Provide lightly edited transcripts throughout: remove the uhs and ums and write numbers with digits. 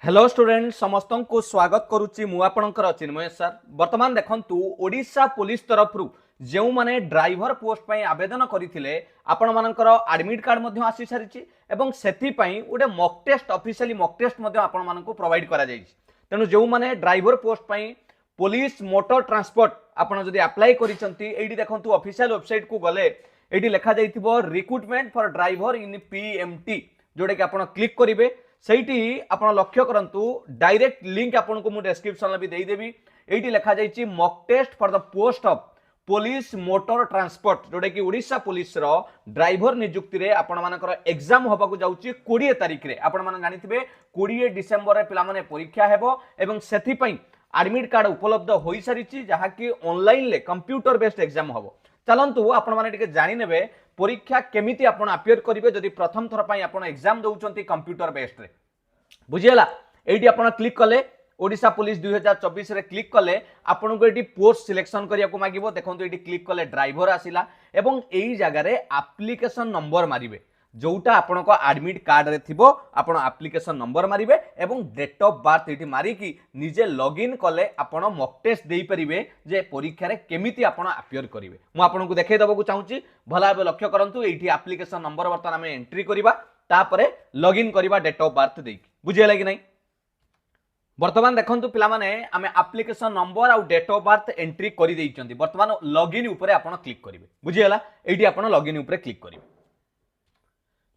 Hello student समस्त को स्वागत करुच्ची मु आपणकर चिन्मय सर वर्तमान देखंतु ओडिशा पुलिस तरफ जो माने ड्राइवर पोस्ट पई आवेदन करथिले आपण मानकर एडमिट कार्ड मध्ये आसी सारिछि एवं सेथि पई उडे mock test officially mock test मध्ये आपण मानको प्रोवाइड करा जाइछि। तेनु जो माने ड्राइवर पोस्ट पई पुलिस मोटर ट्रांसपोर्ट आपण जदि अप्लाई करिसंती एडी देखंतु ऑफिशियल वेबसाइट को गले एडी लिखा जाइथिबो recruitment for driver in PMT जोडे कि आपण क्लिक करिवे सहीटी आपण लक्ष्य करंतु डायरेक्ट लिंक आपण को मु डिस्क्रिप्शन में भी दे देबी। एटी लिखा जाइछि mock test for the post of police motor transport जोडे कि ओडिशा पुलिस रो ड्राइवर नियुक्ति रे आपण मानकर एग्जाम होबा को जाउछि 20 तारिख रे। आपण माने जानिथिबे 20 डिसेंबर रे पिला माने परीक्षा हेबो एवं सेथि पई एडमिट कार्ड उपलब्ध होई सारिछि जहा कि ऑनलाइन ले कंप्यूटर बेस्ड एग्जाम होबो। चलंतु आपण माने टिके जानि नेबे परीक्षा केमिति आपण अपियर करिवे जदि प्रथम थर पई आपण एग्जाम दउचंती कंप्यूटर बेस्ड रे बुझियला। एटी आपण क्लिक कले ओडिशा पुलिस 2024 रे क्लिक कले आपण को एटी पोस्ट सिलेक्शन करिया को मागिबो। देखंतु एटी क्लिक कले ड्राइवर आसिला एवं एई जगह रे एप्लीकेशन नंबर मारिबे जोटा आपण को एडमिट कार्ड रे थिबो आपण एप्लीकेशन नंबर मारिबे एवं डेट ऑफ बर्थ एटी मारी कि निजे लॉगिन कले आपण मॉक टेस्ट देई परिबे जे परीक्षा रे केमिति आपण अपियर करिवे। मु आपण को देखाई दबो को चाहूची भला भाबे लक्ष्य करंतु एठी एप्लीकेशन नंबर वर्तमान हम एंट्री करिबा तापरे लॉगिन करिबा डेट ऑफ बर्थ देई बुझियला कि नै। वर्तमान देखंतु पिला माने आमे एप्लीकेशन नंबर आ डेट ऑफ बर्थ एंट्री करि देइचंती। वर्तमान लॉगिन ऊपर आपण क्लिक करिवे बुझियला। एठी आपण लॉगिन ऊपर क्लिक करिवे।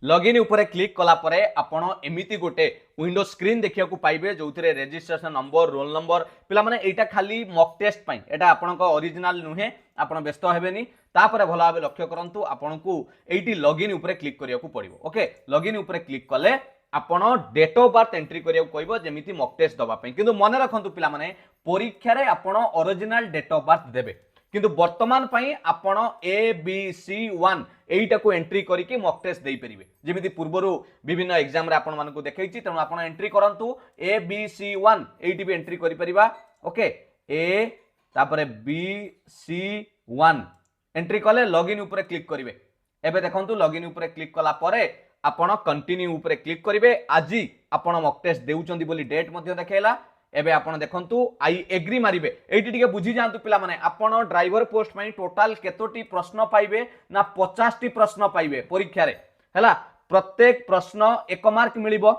लॉगिन ऊपर क्लिक कला परे आपण एमिति गोटे विंडो स्क्रीन देखिया को पाइबे जोथिरे रजिस्ट्रेशन नंबर रोल नंबर पिला माने एटा खाली मॉक टेस्ट पई एटा आपण को ओरिजिनल नुहे आपण व्यस्त हेबेनी। तापरे भला भाबे लक्ष्य करंतु आपण को एटी लॉगिन ऊपर क्लिक करिया को पड़िबो। ओके लॉगिन ऊपर क्लिक कले आपण डेट ऑफ बर्थ एंट्री करिया को कहबो जेमिति मॉक टेस्ट दबा पई। किंतु मने रखंतु पिला माने परीक्षा रे आपण ओरिजिनल डेट ऑफ बर्थ देबे किंतु वर्तमान पई आपण ABC1 एटा को एंट्री करिके मॉक टेस्ट देई परिबे जेमिति पूर्वरु विभिन्न एग्जाम रे आपण मानको देखैछि। तेनु आपण एंट्री करंतु ABC1 एटी भी एंट्री करि परिबा। ओके ए तापरे BC1 एंट्री कले लॉगिन ऊपर क्लिक करिवे। एबे देखंतु लॉगिन ऊपर क्लिक कला परे आपण कंटिन्यू ऊपर क्लिक करिवे। आजि आपण मॉक टेस्ट देउचंदी बोली डेट मध्ये देखेला। एबे आपण देखंतु आई एग्री मारिबे। एटी टिके बुझी जानतु पिला माने आपण ड्राइवर पोस्ट पई टोटल केतोटी प्रश्न पाइबे ना 50 टी प्रश्न पाइबे परीक्षा रे हैला। प्रत्येक प्रश्न 1 मार्क मिलिबो।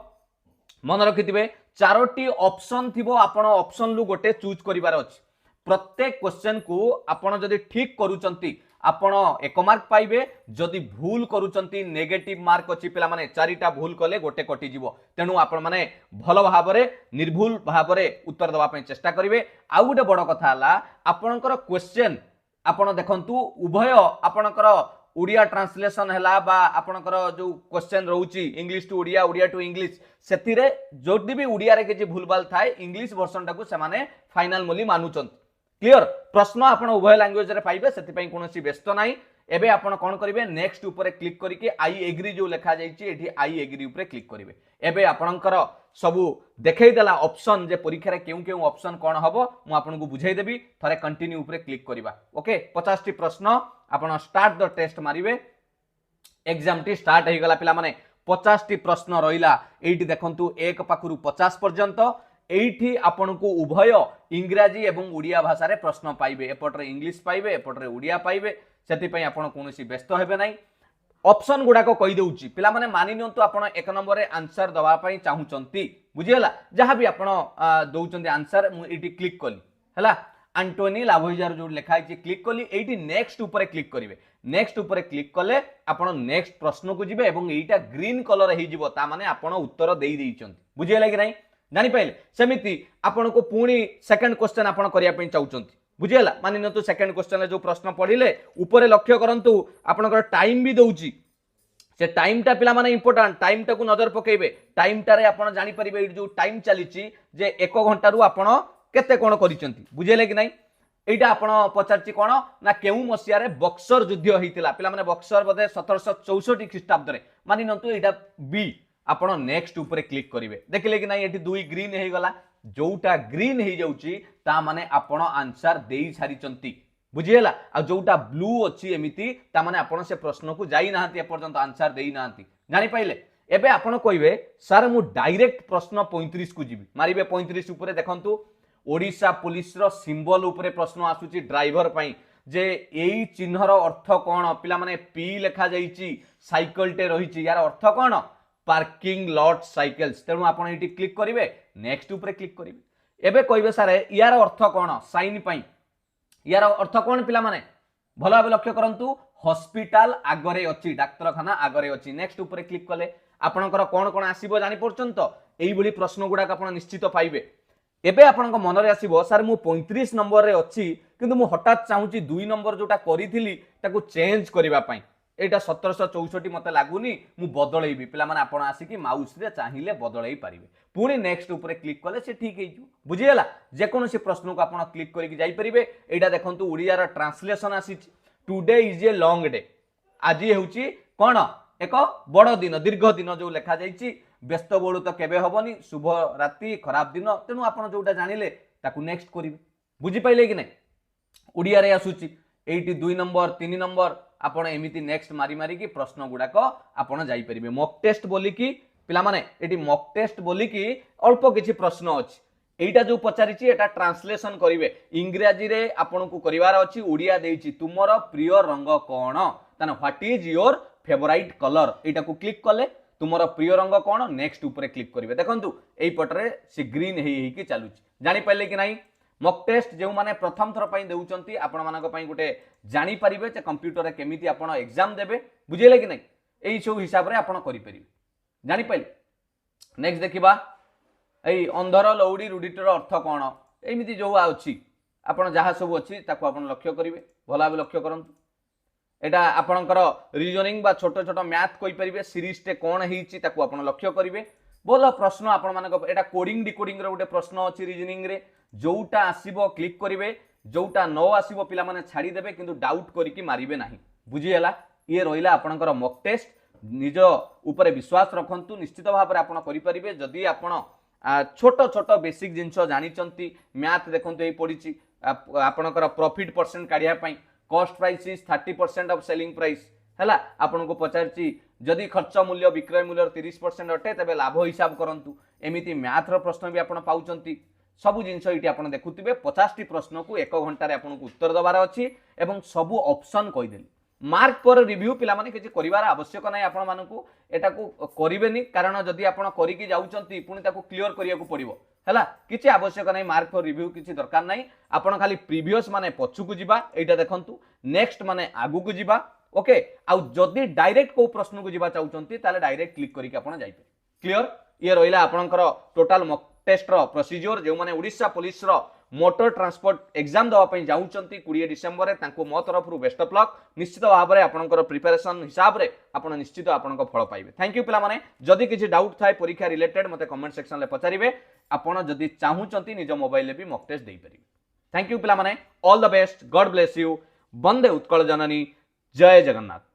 मन रखिथिबे 4टी ऑप्शन थिबो आपण ऑप्शन लु गोटे चूज करिवार अछि। प्रत्येक क्वेश्चन को आपण जदि ठीक करूचंती आपण 1 मार्क पाइबे। जदि भूल करूचंती नेगेटिव मार्क अछि पिला माने 4टा भूल कले गोटे कटि जीवो। तेनु आपण माने भलो भाबरे निर्भूल भाबरे उत्तर दवा पई चेष्टा करिवे। आ गोटे बड़ कथा हला आपणकर क्वेश्चन आपण देखंतु उभय आपणकर ओडिया ट्रांसलेशन हला बा आपणकर जो क्वेश्चन रहउची English to Odia Odia to English सेतिरे जोडी भी ओडिया रे के भूलभाल थाए इंग्लिश वर्जन टाको से माने फाइनल मोली मानुचंत। क्लियर प्रश्न आपण उभय लैंग्वेज रे पाइबे सेति पई कोनोसी व्यस्त नाही। एबे आपण कोन करिवे नेक्स्ट ऊपर क्लिक करिके आई एग्री जो लिखा जाइछि एठी आई एग्री ऊपर क्लिक करिवे। एबे आपणकर सबु देखाई देला ऑप्शन जे परीक्षा रे केउ केउ ऑप्शन कोन हबो मु आपन को बुझाई देबी। थरे कंटिन्यू ऊपर क्लिक करिबा। ओके 50 टी प्रश्न आपण स्टार्ट द टेस्ट मारिवे। एग्जाम टी स्टार्ट हे गला पिला माने 50 टी प्रश्न रहिला। एठी देखंतु 1 पाखरु 50 पर्यंत एठी आपण को उभय इंग्राजी एवं ओडिया भाषा रे प्रश्न पाइबे। एपटरे इंग्लिश पाइबे एपटरे ओडिया पाइबे सेति पई आपण कोनोसी व्यस्त हेबे नाही। ऑप्शन गुडा को कहि देउची पिला माने मानि नियंतु आपण 1 नंबर रे आंसर दवा पई चाहुचंती बुझियला। जहां भी आपण दउचंती आंसर मु एठी क्लिक कली हैला। एंटोनी लाभोइजार जो लिखा है क्लिक कली एठी नेक्स्ट ऊपर क्लिक करिवे। नेक्स्ट ऊपर क्लिक कले आपण नेक्स्ट प्रश्न को जिवे एवं एटा ग्रीन कलर हे जिवो ता माने आपण उत्तर देई देइचंती बुझियला कि नाही जानि पाइले। सेमिति आपण को पुणी सेकंड क्वेश्चन आपण करिया पई चाहुचंती बुझियला। मानि नतु सेकंड क्वेश्चन जो प्रश्न पढिले ऊपर लक्ष्य करंतु आपनकर टाइम भी दउची से टाइम टा पिला माने इंपोर्टेंट टाइम टा को नजर पकेइबे। टाइम टा रे आपण जानि परिबे जो टाइम चलीची जे 1 घंटा रु आपण केते कोन करिसंती बुझियले कि नाही। एटा आपण पचारची कोन ना केउ मसिया रे बक्सर युद्ध हेतिला पिला माने बक्सर बदे 1764 ख्रीष्टाब्द रे मानि नतु एटा बी आपण नेक्स्ट ऊपर क्लिक करिवे। देखिले कि नाही एठी दुई ग्रीन हे गला जोटा ग्रीन हे जाउची ता माने आपण आंसर देई सारिचंती बुझियला। आ जोटा ब्लू अछि एमिति ता माने आपण से प्रश्न को जाई नाहंती ए पर्यंत आंसर देई नाहंती जानि पाइले। एबे आपण कहिबे सर मु डायरेक्ट प्रश्न 35 को जीवी मारिबे 35 ऊपर देखंतु ओडिशा पुलिस रो सिंबल ऊपर प्रश्न आसुची ड्राइवर पई जे एई चिन्हर अर्थ कोन पिला माने पी लेखा जाईची साइकिल टे रहिची यार अर्थ कोन पार्किंग लॉट साइकिल्स तेणु आपण एटी क्लिक करिवे नेक्स्ट ऊपर क्लिक करिवे एबे कहिबे सर यार अर्थ कोन साइन पई यार अर्थ कोन पिला माने भलो भाबे लक्ष्य करंतु हॉस्पिटल आगरे अछि डाक्तरखाना आगरे अछि नेक्स्ट ऊपर क्लिक कले आपणकर कोन कोन आसीबो जानि परछन तो एई बली प्रश्न गुडा आपण निश्चित पाइबे एबे आपणक मन रे आसीबो सर मु 35 नंबर रे अछि किंतु मु हठात चाहूची 2 नंबर जोटा करिथिली ताकू चेंज करिवा पई एटा 1764 मते लागुनी मु बदलैबी पिला माने आपण आसी कि माउस रे चाहिले बदलै पारिबे पुणी नेक्स्ट ऊपर क्लिक कले से ठीक हेजु बुझियला जे कोनोसी प्रश्न को आपण क्लिक करिक जाई परिबे एटा देखंतु उड़िया रा ट्रांसलेशन आसी today is a long day आज हेउची कोन एक बड़ दिन दीर्घ दिन जो लेखा जाइछि व्यस्त बोलू तो केबे हबनी शुभ राति खराब दिन तेणु आपण जोटा जानिले ताकू नेक्स्ट करिवे बुझी पाइले कि नै उड़िया रे आसुची एटी 2 नंबर 3 नंबर आपण एमिति नेक्स्ट मारी मारी की प्रश्न गुडा को आपण जाई परिबे मॉक टेस्ट बोली की पिला माने एटी मॉक टेस्ट बोली की अल्प किछि प्रश्न अछि एटा जो पचारिछि एटा ट्रांसलेशन करिवे इंग्रजी रे आपण को करिवार अछि उड़िया देइछि तुमरो प्रिय रंग कोन ताना what is your favourite colour एटा को क्लिक कले तुमरो प्रिय रंग कोन नेक्स्ट ऊपर क्लिक करिवे देखंतु एई पटरे से ग्रीन हेई कि चालुछि जानि पाइले कि नाही मॉक टेस्ट जो माने प्रथम थर पई देउचंती आपण मानक पई गुटे जानि परिबे जे कंप्यूटर रे केमिति आपण एग्जाम देबे बुझिले कि नाही एई सब हिसाब रे आपण करि परिबे जानि पाइले नेक्स्ट देखिबा एई अंधर लौडी रुडिटर अर्थ कोन एमिति जो आउछि आपण जहा सब अछि ताको आपण लक्ष्य करिवे भला लक्ष्य करंतु एटा आपणकर रीजनिंग बा छोट छोट मैथ कोइ परिबे सीरीज टे कोन हेइछि ताको आपण लक्ष्य करिवे बोल प्रश्न आपण मानक एटा कोडिंग डिकोडिंग रे गुटे प्रश्न अछि रीजनिंग रे जोटा आसीबो क्लिक करिवे जोटा नो आसीबो पिला माने छाडी देबे किंतु डाउट करिकि मारिबे नाही बुझी हला ये रहिला आपणकर मॉक टेस्ट निज ऊपर विश्वास रखंतु निश्चित भाव रे आपण करि परिबे जदी आपण छोट छोट बेसिक जिंस जानि चंती मैथ देखंतु एई पडिछि आपणकर प्रॉफिट परसेंट काढिया पई cost price is 30% of selling price हैला आपन को पचारची जदि खर्च मूल्य विक्रय मूल्य 30% अटे तबे लाभ हिसाब करंतु एमिति मैथ रो प्रश्न भी आपन पाउचंती सबु जिंस इटी आपन देखुतिबे 50 टी प्रश्न को 1 घंटा रे आपन को उत्तर दबार अछि एवं सबु ऑप्शन कहि देली मार्क पर रिव्यू पिला माने किछि करिवार आवश्यक नै आपन मानकू एटा को करिवेनी कारण जदि आपन करि कि जाउचंती पुनी ताको क्लियर करिया को पड़िबो हैला किछि आवश्यक नै मार्क फॉर रिव्यू किछि दरकार नै आपन खाली प्रीवियस माने पछु को जिबा एटा देखंतु नेक्स्ट माने आगु को जिबा ओके आउ जदि डायरेक्ट को प्रश्न को जिबा चाउचंती ताले डायरेक्ट क्लिक करिक आपन जाइबे क्लियर ये रहिला आपनकर टोटल मॉक टेस्ट रो प्रोसीजर जे माने ओडिशा पुलिस रो मोटर ट्रांसपोर्ट एग्जाम दवा पई जाउचंती 20 डिसेंबर रे तांको मो तरफ रु बेस्ट ऑफ लक निश्चित भाव रे आपनकर प्रिपरेशन हिसाब रे आपण निश्चित आपनकर फल पाइबे थैंक यू पिला माने जदि किछि डाउट थाए परीक्षा रिलेटेड मते कमेंट सेक्शन ले पचारिबे आपण जदि चाहूचंती निज मोबाइल ले भी मॉक टेस्ट देई परिबे थैंक यू पिला माने all the best god bless you Vande Utkal Janani जय जगन्नाथ।